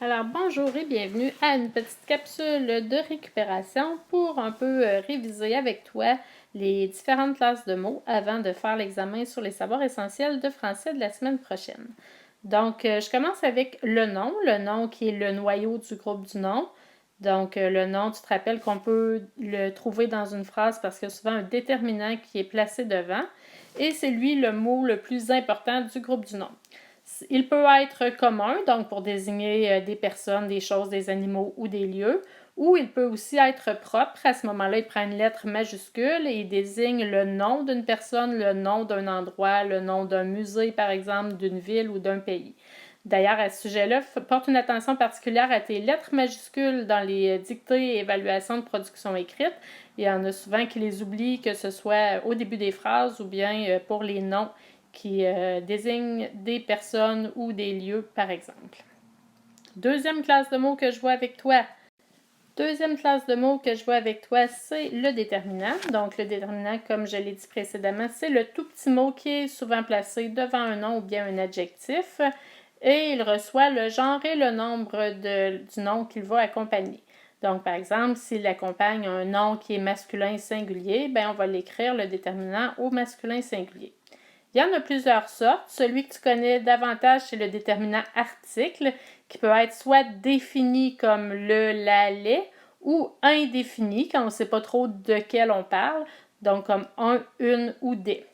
Alors bonjour et bienvenue à une petite capsule de récupération pour un peu réviser avec toi les différentes classes de mots avant de faire l'examen sur les savoirs essentiels de français de la semaine prochaine. Donc je commence avec le nom qui est le noyau du groupe du nom. Donc le nom, tu te rappelles qu'on peut le trouver dans une phrase parce qu'il y a souvent un déterminant qui est placé devant et c'est lui le mot le plus important du groupe du nom. Il peut être commun, donc pour désigner des personnes, des choses, des animaux ou des lieux, ou il peut aussi être propre. À ce moment-là, il prend une lettre majuscule et il désigne le nom d'une personne, le nom d'un endroit, le nom d'un musée, par exemple, d'une ville ou d'un pays. D'ailleurs, à ce sujet-là, porte une attention particulière à tes lettres majuscules dans les dictées et évaluations de production écrite. Il y en a souvent qui les oublient, que ce soit au début des phrases ou bien pour les noms qui désignent des personnes ou des lieux, par exemple. Deuxième classe de mots que je vois avec toi. Deuxième classe de mots que je vois avec toi, c'est le déterminant. Donc, le déterminant, comme je l'ai dit précédemment, c'est le tout petit mot qui est souvent placé devant un nom ou bien un adjectif. Et il reçoit le genre et le nombre du nom qu'il va accompagner. Donc, par exemple, s'il accompagne un nom qui est masculin singulier, ben, on va l'écrire le déterminant au masculin singulier. Il y en a plusieurs sortes. Celui que tu connais davantage, c'est le déterminant article, qui peut être soit défini comme le, la, les, ou indéfini, quand on ne sait pas trop de quel on parle, donc comme un, une ou des.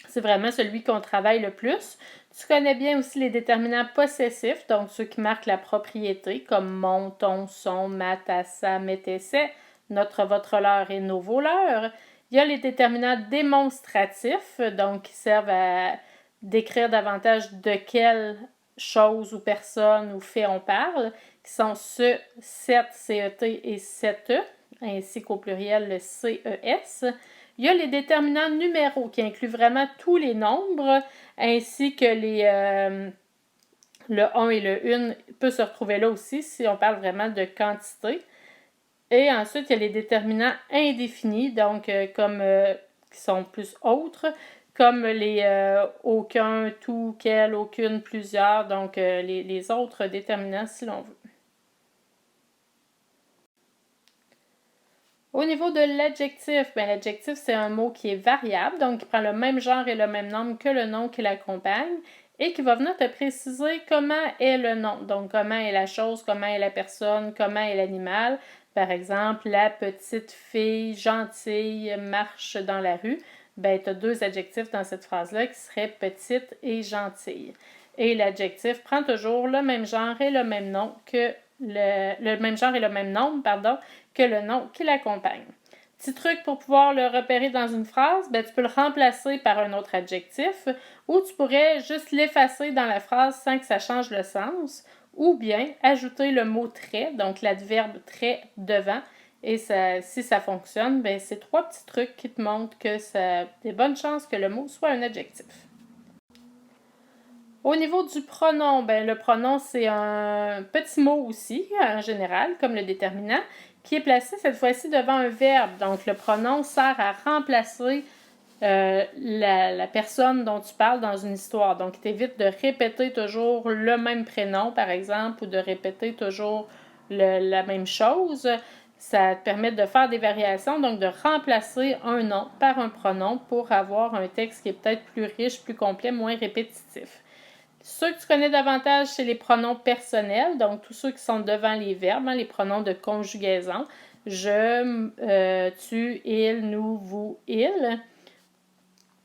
C'est vraiment celui qu'on travaille le plus. Tu connais bien aussi les déterminants possessifs, donc ceux qui marquent la propriété, comme mon, ton, son, ma, ta, sa, mes, tes, ses, notre, votre, leur et nos, vos, leurs. Il y a les déterminants démonstratifs, donc qui servent à décrire davantage de quelle chose ou personne ou fait on parle, qui sont ce, cet, cet et cette, ainsi qu'au pluriel le ces. Il y a les déterminants numéraux qui incluent vraiment tous les nombres, ainsi que le 1 et le 1 peut se retrouver là aussi si on parle vraiment de quantité. Et ensuite, il y a les déterminants indéfinis, donc qui sont plus autres, comme les aucun, tout, quel, aucune, plusieurs, donc les autres déterminants si l'on veut. Au niveau de l'adjectif, l'adjectif, c'est un mot qui est variable, donc qui prend le même genre et le même nombre que le nom qui l'accompagne et qui va venir te préciser comment est le nom, donc comment est la chose, comment est la personne, comment est l'animal. Par exemple, la petite fille gentille marche dans la rue. Ben, tu as deux adjectifs dans cette phrase-là qui seraient petite et gentille. Et l'adjectif prend toujours le même genre et le même nom que le même genre et le même nombre, que le nom qui l'accompagne. Petit truc pour pouvoir le repérer dans une phrase, tu peux le remplacer par un autre adjectif ou tu pourrais juste l'effacer dans la phrase sans que ça change le sens ou bien ajouter le mot très, donc l'adverbe très devant. Et si ça fonctionne, c'est trois petits trucs qui te montrent que ça a des bonnes chances que le mot soit un adjectif. Au niveau du pronom, le pronom, c'est un petit mot aussi, en général, comme le déterminant, qui est placé cette fois-ci devant un verbe. Donc, le pronom sert à remplacer la personne dont tu parles dans une histoire. Donc, il t'évite de répéter toujours le même prénom, par exemple, ou de répéter toujours la même chose. Ça te permet de faire des variations, donc de remplacer un nom par un pronom pour avoir un texte qui est peut-être plus riche, plus complet, moins répétitif. Ceux que tu connais davantage, c'est les pronoms personnels, donc tous ceux qui sont devant les verbes, les pronoms de conjugaison. Je, tu, il, nous, vous, il.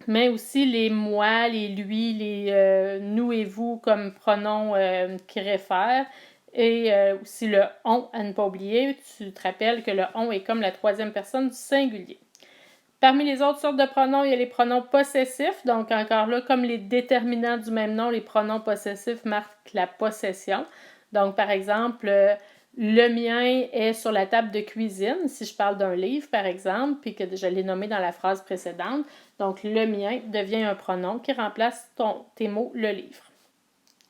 Mais aussi les moi, les lui, les nous et vous comme pronoms qui réfèrent. Et aussi le on, à ne pas oublier. Tu te rappelles que le on est comme la troisième personne du singulier. Parmi les autres sortes de pronoms, il y a les pronoms possessifs. Donc, encore là, comme les déterminants du même nom, les pronoms possessifs marquent la possession. Donc, par exemple, le mien est sur la table de cuisine, si je parle d'un livre, par exemple, puis que je l'ai nommé dans la phrase précédente. Donc, le mien devient un pronom qui remplace tes mots, le livre.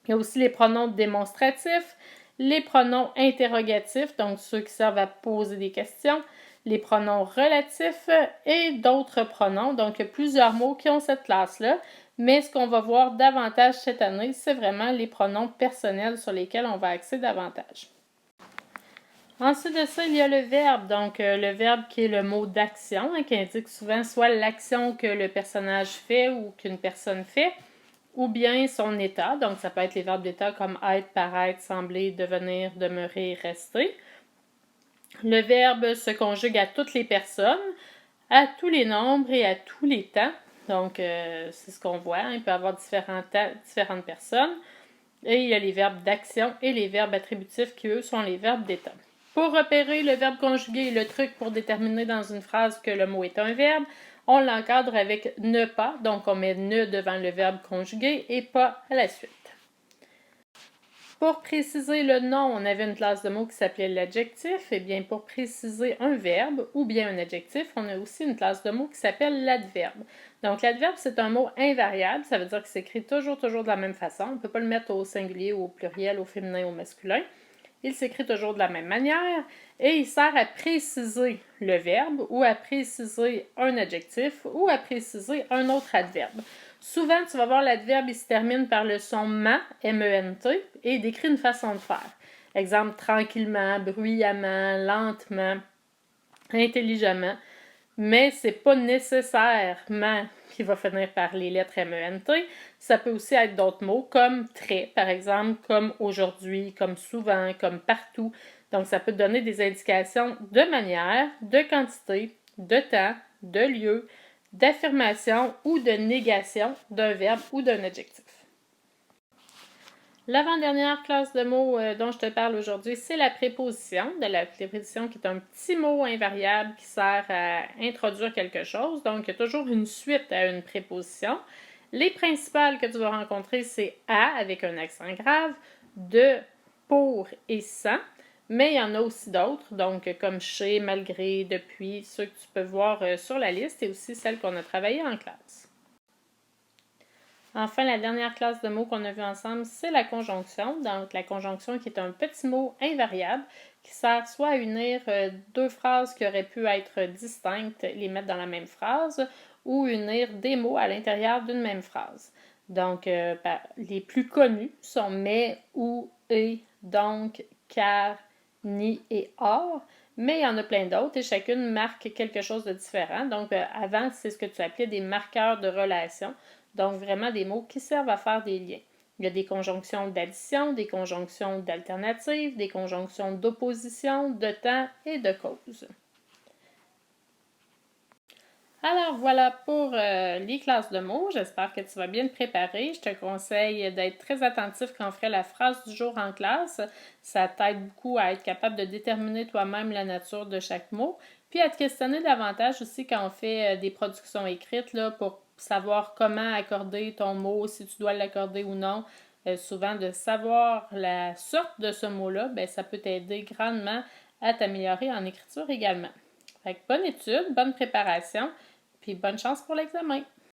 Il y a aussi les pronoms démonstratifs, les pronoms interrogatifs, donc ceux qui servent à poser des questions, les pronoms relatifs et d'autres pronoms. Donc, il y a plusieurs mots qui ont cette classe-là, Mais ce qu'on va voir davantage cette année, c'est vraiment les pronoms personnels sur lesquels on va axer davantage. Ensuite de ça, il y a le verbe. Donc, le verbe qui est le mot d'action, qui indique souvent soit l'action que le personnage fait ou qu'une personne fait, ou bien son état. Donc, ça peut être les verbes d'état comme être, paraître, sembler, devenir, demeurer, rester. Le verbe se conjugue à toutes les personnes, à tous les nombres et à tous les temps. Donc, c'est ce qu'on voit. Il peut y avoir différentes personnes. Et il y a les verbes d'action et les verbes attributifs qui, eux, sont les verbes d'état. Pour repérer le verbe conjugué et le truc pour déterminer dans une phrase que le mot est un verbe, on l'encadre avec ne pas. Donc, on met ne devant le verbe conjugué et pas à la suite. Pour préciser le nom, on avait une classe de mots qui s'appelait l'adjectif. Et bien, pour préciser un verbe ou bien un adjectif, on a aussi une classe de mots qui s'appelle l'adverbe. Donc, l'adverbe, c'est un mot invariable. Ça veut dire qu'il s'écrit toujours de la même façon. On ne peut pas le mettre au singulier ou au pluriel, au féminin ou au masculin. Il s'écrit toujours de la même manière et il sert à préciser le verbe ou à préciser un adjectif ou à préciser un autre adverbe. Souvent, tu vas voir l'adverbe, il se termine par le son ment, M-E-N-T, et il décrit une façon de faire. Exemple, tranquillement, bruyamment, lentement, intelligemment. Mais c'est pas nécessairement qui va finir par les lettres M-E-N-T. Ça peut aussi être d'autres mots comme très, par exemple, comme aujourd'hui, comme souvent, comme partout. Donc, ça peut donner des indications de manière, de quantité, de temps, de lieu, d'affirmation ou de négation d'un verbe ou d'un adjectif. L'avant-dernière classe de mots dont je te parle aujourd'hui, c'est la préposition. De la préposition qui est un petit mot invariable qui sert à introduire quelque chose. Donc, il y a toujours une suite à une préposition. Les principales que tu vas rencontrer, c'est à avec un accent grave, de, pour et sans. Mais il y en a aussi d'autres, donc comme chez, malgré, depuis, ceux que tu peux voir sur la liste et aussi celles qu'on a travaillées en classe. Enfin, la dernière classe de mots qu'on a vue ensemble, c'est la conjonction. Donc, la conjonction qui est un petit mot invariable qui sert soit à unir deux phrases qui auraient pu être distinctes, les mettre dans la même phrase, ou unir des mots à l'intérieur d'une même phrase. Donc, les plus connus sont mais, ou, et, donc, car, ni et or. Mais il y en a plein d'autres et chacune marque quelque chose de différent. Donc, avant, c'est ce que tu appelais des marqueurs de relation. Donc, vraiment des mots qui servent à faire des liens. Il y a des conjonctions d'addition, des conjonctions d'alternative, des conjonctions d'opposition, de temps et de cause. Alors voilà pour les classes de mots. J'espère que tu vas bien te préparer. Je te conseille d'être très attentif quand on ferait la phrase du jour en classe. Ça t'aide beaucoup à être capable de déterminer toi-même la nature de chaque mot. Puis à te questionner davantage aussi quand on fait des productions écrites là, pour savoir comment accorder ton mot, si tu dois l'accorder ou non. Souvent, de savoir la sorte de ce mot-là, ben, ça peut t'aider grandement à t'améliorer en écriture également. Fait que bonne étude, bonne préparation. Puis bonne chance pour l'examen!